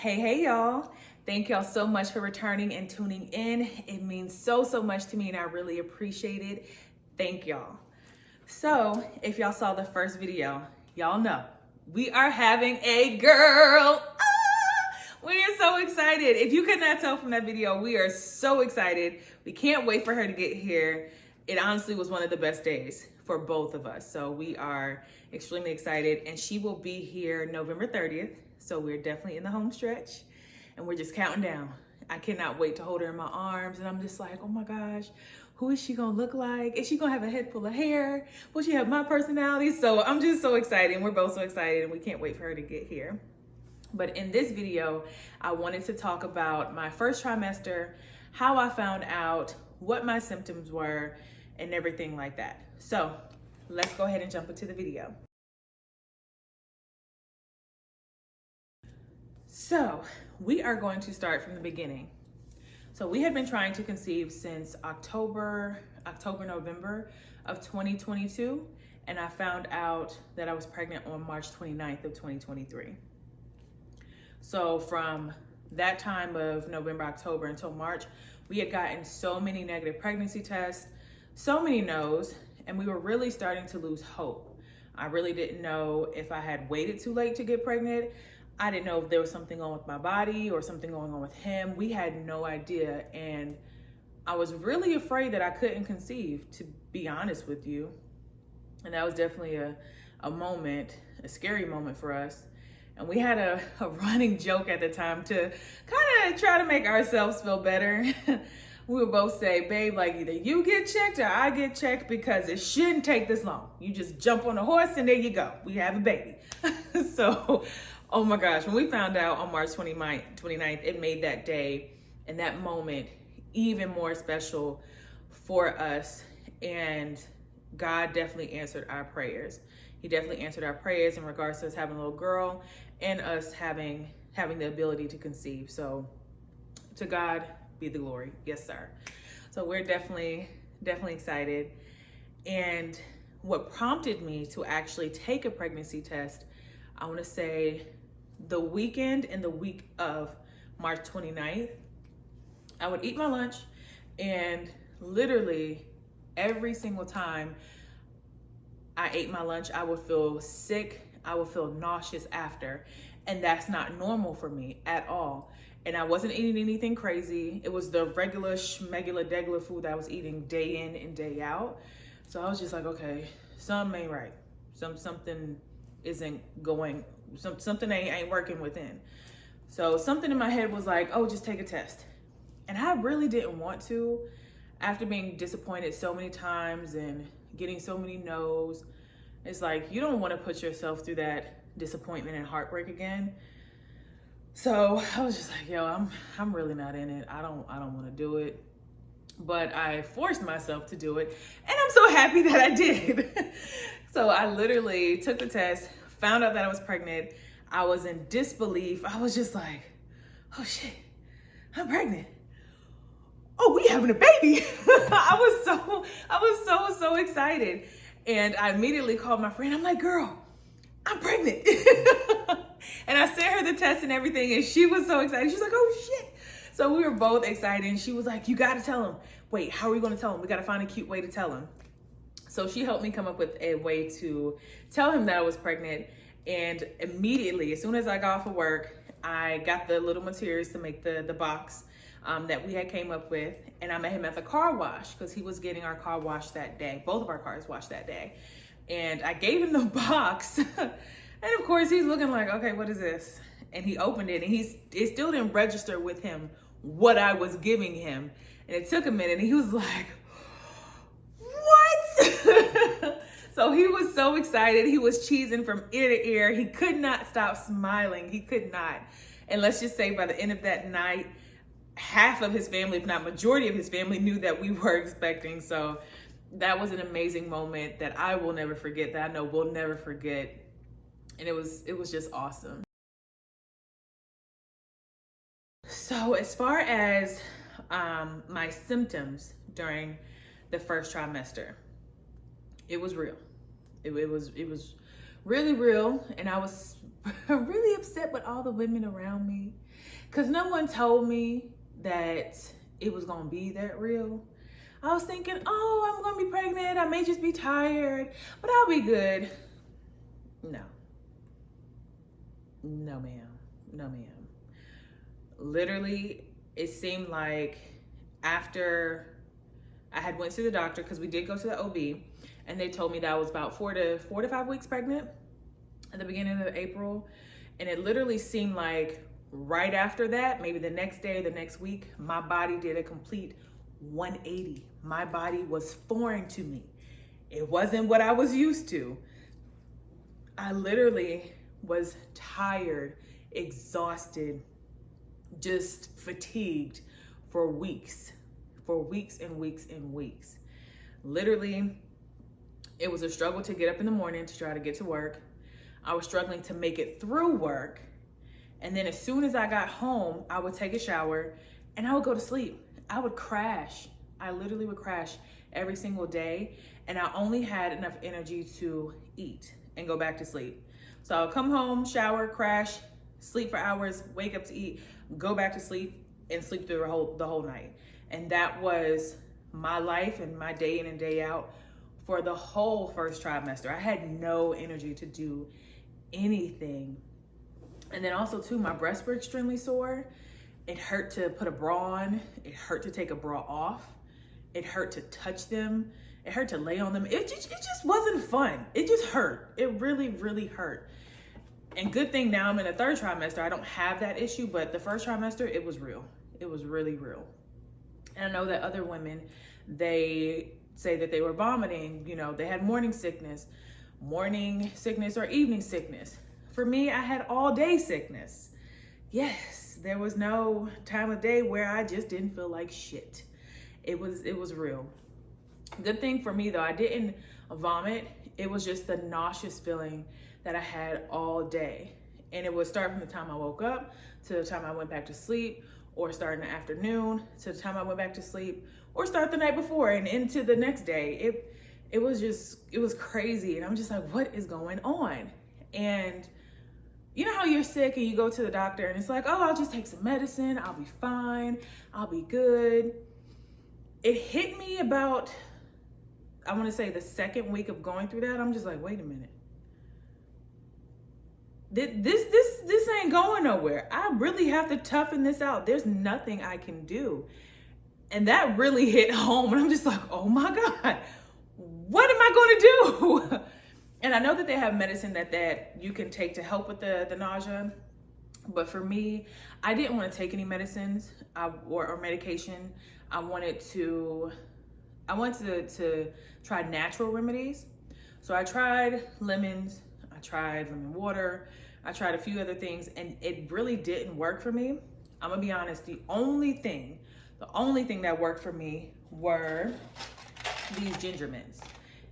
Hey y'all. Thank y'all so much for returning and tuning in. It means so much to me and I really appreciate it. Thank y'all. So if y'all saw the first video, y'all know we are having a girl. We are so excited. If you could not tell from that video, we are so excited. We can't wait for her to get here. It honestly was one of the best days for both of us. So we are extremely excited, and she will be here November 30th. So we're definitely in the home stretch and we're just counting down. I cannot wait to hold her in my arms, and I'm just like, oh my gosh, who is she gonna look like? Is she gonna have a head full of hair? Will she have my personality? So I'm just so excited, and we're both so excited, and we can't wait for her to get here. But in this video, I wanted to talk about my first trimester, how I found out, what my symptoms were, and everything like that. So let's go ahead and jump into the video. So we are going to start from the beginning. So we had been trying to conceive since November of 2022. And I found out that I was pregnant on March 29th of 2023. So from that time of November, October until March, we had gotten so many negative pregnancy tests, so many no's, and we were really starting to lose hope. I really didn't know if I had waited too late to get pregnant. I didn't know if there was something on with my body or something going on with him. We had no idea. And I was really afraid that I couldn't conceive, to be honest with you. And that was definitely a moment, a scary moment for us. And we had a running joke at the time to kind of try to make ourselves feel better. We would both say, babe, like either you get checked or I get checked, because it shouldn't take this long. You just jump on a horse and there you go. We have a baby. So, oh my gosh, when we found out on March 29th, it made that day and that moment even more special for us. And God definitely answered our prayers. He definitely answered our prayers in regards to us having a little girl and us having the ability to conceive. So to God be the glory. Yes, sir. So we're definitely excited. And what prompted me to actually take a pregnancy test, I want to say the weekend and the week of March 29th, I would eat my lunch, and literally every single time I ate my lunch, I would feel sick. I would feel nauseous after. And that's not normal for me at all. And I wasn't eating anything crazy. It was the regular schmegular food that I was eating day in and day out. So I was just like, okay, something ain't right. Something isn't going, something ain't working within. So something in my head was like, oh, just take a test. And I really didn't want to, after being disappointed so many times and getting so many no's. It's like, you don't want to put yourself through that disappointment and heartbreak again. So I was just like, yo, I'm really not in it. I don't want to do it. But I forced myself to do it, and I'm so happy that I did. So I literally took the test, found out that I was pregnant. I was in disbelief. I was just like, oh shit, I'm pregnant. Oh, we having a baby. I was so excited. And I immediately called my friend. I'm like, girl, I'm pregnant. And I sent her the test and everything, and she was so excited. She's like, oh shit. So we were both excited, and she was like, you gotta tell him. Wait, how are we gonna tell him? We gotta find a cute way to tell him. So she helped me come up with a way to tell him that I was pregnant. And immediately, as soon as I got off of work, I got the little materials to make the box that we had came up with. And I met him at the car wash because he was getting our car washed that day. Both of our cars washed that day. And I gave him the box. And of course, he's looking like, okay, what is this? And he opened it, and it still didn't register with him what I was giving him. And it took a minute, and he was like, what? So he was so excited. He was cheesing from ear to ear. He could not stop smiling. He could not. And let's just say by the end of that night, half of his family, if not majority of his family, knew that we were expecting. So that was an amazing moment that I will never forget, that I know we'll never forget. And it was just awesome. So as far as my symptoms during the first trimester, it was real. It was really real, and I was really upset with all the women around me because no one told me that it was gonna be that real. I was thinking, oh, I'm gonna be pregnant. I may just be tired, but I'll be good. No. No, ma'am. No, ma'am. Literally, it seemed like after I had went to the doctor, because we did go to the OB, and they told me that I was about 4 to 5 weeks pregnant at the beginning of April. And it literally seemed like right after that, maybe the next day, the next week, my body did a complete 180. My body was foreign to me. It wasn't what I was used to. I literally was tired, exhausted, just fatigued for weeks and weeks and weeks. Literally, it was a struggle to get up in the morning to try to get to work. I was struggling to make it through work. And then as soon as I got home, I would take a shower and I would go to sleep. I would crash. I literally would crash every single day. And I only had enough energy to eat and go back to sleep. So I'll come home, shower, crash, sleep for hours, wake up to eat, go back to sleep, and sleep through the whole night. And that was my life and my day in and day out for the whole first trimester. I had no energy to do anything. And then also too, my breasts were extremely sore. It hurt to put a bra on. It hurt to take a bra off. It hurt to touch them. It hurt to lay on them. It just wasn't fun. It just hurt. It really, really hurt. And good thing now I'm in the third trimester, I don't have that issue, but the first trimester, it was real. It was really real. And I know that other women, they say that they were vomiting, you know, they had morning sickness or evening sickness. For me, I had all day sickness. Yes, there was no time of day where I just didn't feel like shit. It was real. Good thing for me though, I didn't vomit. It was just the nauseous feeling that I had all day. And it would start from the time I woke up to the time I went back to sleep, or start in the afternoon to the time I went back to sleep, or start the night before and into the next day. It was crazy. And I'm just like, what is going on? And you know how you're sick and you go to the doctor and it's like, oh, I'll just take some medicine. I'll be fine. I'll be good. It hit me about, I want to say the second week of going through that. I'm just like, wait a minute. This ain't going nowhere. I really have to toughen this out. There's nothing I can do. And that really hit home. And I'm just like, oh my God, what am I going to do? And I know that they have medicine that you can take to help with the nausea. But for me, I didn't want to take any medicines or medication. I wanted to try natural remedies. So I tried lemons, I tried lemon water, I tried a few other things, and it really didn't work for me. I'm gonna be honest, the only thing that worked for me were these ginger mints.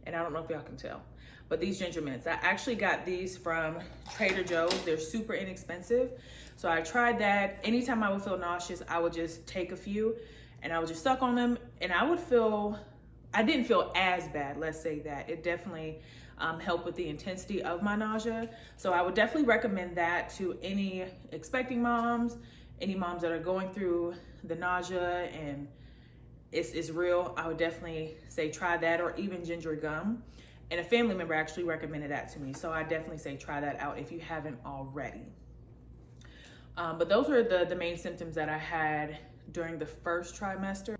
And I don't know if y'all can tell, but these ginger mints, I actually got these from Trader Joe's. They're super inexpensive. So I tried that. Anytime I would feel nauseous, I would just take a few and I would just suck on them, and I didn't feel as bad, let's say that. It definitely helped with the intensity of my nausea. So I would definitely recommend that to any expecting moms, any moms that are going through the nausea and it's real. I would definitely say try that, or even ginger gum. And a family member actually recommended that to me. So I definitely say try that out if you haven't already. But those were the main symptoms that I had during the first trimester.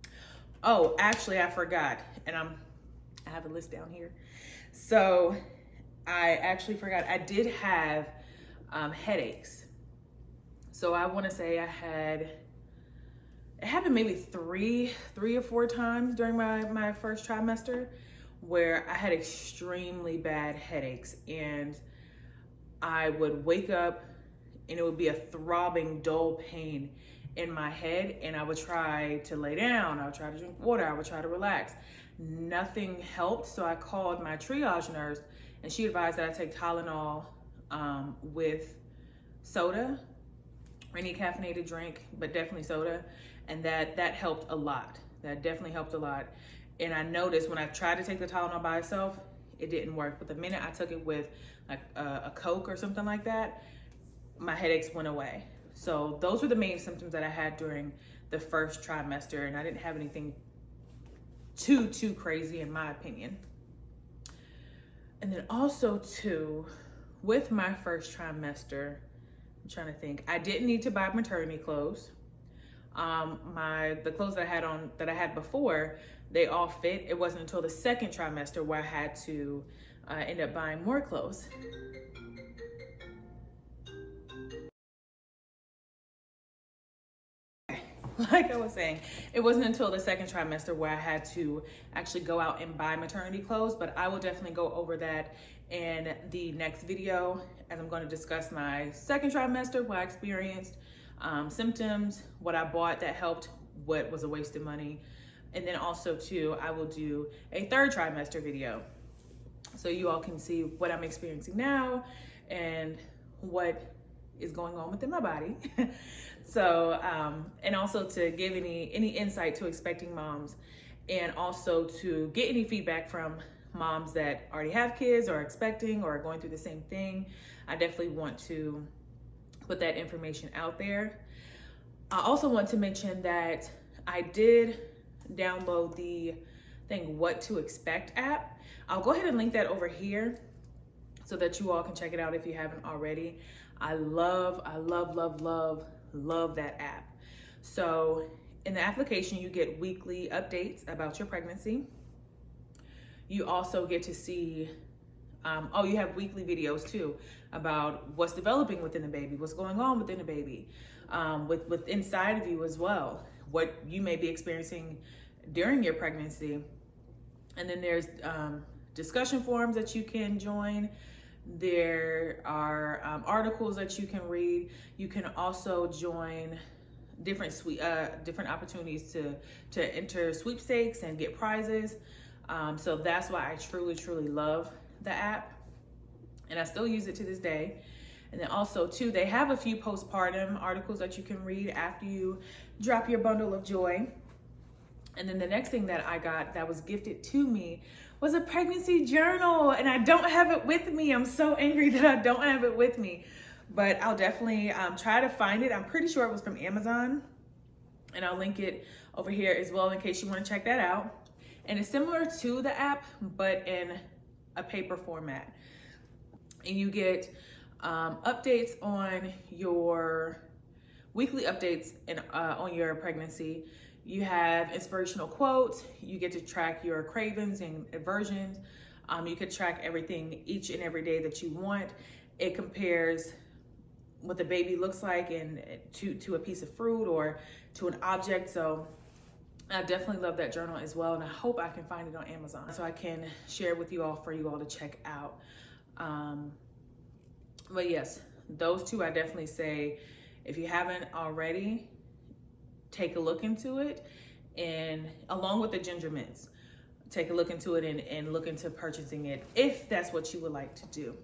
Oh, actually I forgot, and I have a list down here. So I actually forgot, I did have headaches. So I want to say it happened maybe three or four times during my first trimester where I had extremely bad headaches, and I would wake up and it would be a throbbing, dull pain in my head, and I would try to lay down, I would try to drink water, I would try to relax. Nothing helped, so I called my triage nurse, and she advised that I take Tylenol with soda, or any caffeinated drink, but definitely soda, and that helped a lot. That definitely helped a lot. And I noticed when I tried to take the Tylenol by itself, it didn't work. But the minute I took it with like a Coke or something like that, my headaches went away. So those were the main symptoms that I had during the first trimester, and I didn't have anything too crazy in my opinion. And then also too, with my first trimester, I'm trying to think, I didn't need to buy maternity clothes. The clothes that I had before, they all fit. It wasn't until the second trimester where I had to end up buying more clothes. Like I was saying, it wasn't until the second trimester where I had to actually go out and buy maternity clothes, but I will definitely go over that in the next video, as I'm going to discuss my second trimester, what I experienced, symptoms, what I bought that helped, what was a waste of money. And then also too, I will do a third trimester video, so you all can see what I'm experiencing now and what is going on within my body. So, and also to give any insight to expecting moms, and also to get any feedback from moms that already have kids or are expecting or are going through the same thing. I definitely want to put that information out there. I also want to mention that I did download the What to Expect app. I'll go ahead and link that over here so that you all can check it out if you haven't already. I love that app. So in the application, you get weekly updates about your pregnancy. You also get to see, you have weekly videos too about what's developing within the baby, what's going on within the baby, with inside of you as well, what you may be experiencing during your pregnancy. And then there's discussion forums that you can join. There are articles that you can read. You can also join different opportunities to enter sweepstakes and get prizes. So that's why I truly love the app, and I still use it to this day. And then also too, they have a few postpartum articles that you can read after you drop your bundle of joy. And then the next thing that I got that was gifted to me was a pregnancy journal, and I don't have it with me. I'm so angry that I don't have it with me, but I'll definitely try to find it. I'm pretty sure it was from Amazon, and I'll link it over here as well in case you want to check that out. And it's similar to the app, but in a paper format. And you get updates on your weekly updates on your pregnancy. You have inspirational quotes. You get to track your cravings and aversions. You can track everything each and every day that you want. It compares what the baby looks like and to a piece of fruit or to an object. So I definitely love that journal as well, and I hope I can find it on Amazon so I can share it with you all for you all to check out. But yes, those two I definitely say, if you haven't already, take a look into it, and along with the ginger mints, take a look into it and look into purchasing it if that's what you would like to do.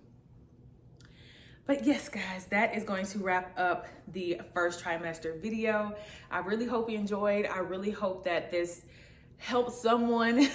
But yes, guys, that is going to wrap up the first trimester video. I really hope you enjoyed. I really hope that this helped someone.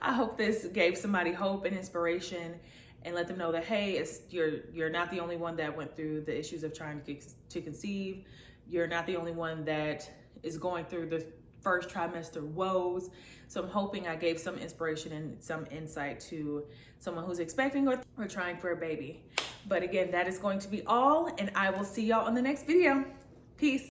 I hope this gave somebody hope and inspiration, and let them know that, hey, you're not the only one that went through the issues of trying to conceive. You're not the only one that is going through the first trimester woes. So I'm hoping I gave some inspiration and some insight to someone who's expecting or trying for a baby. But again, that is going to be all, and I will see y'all on the next video. Peace.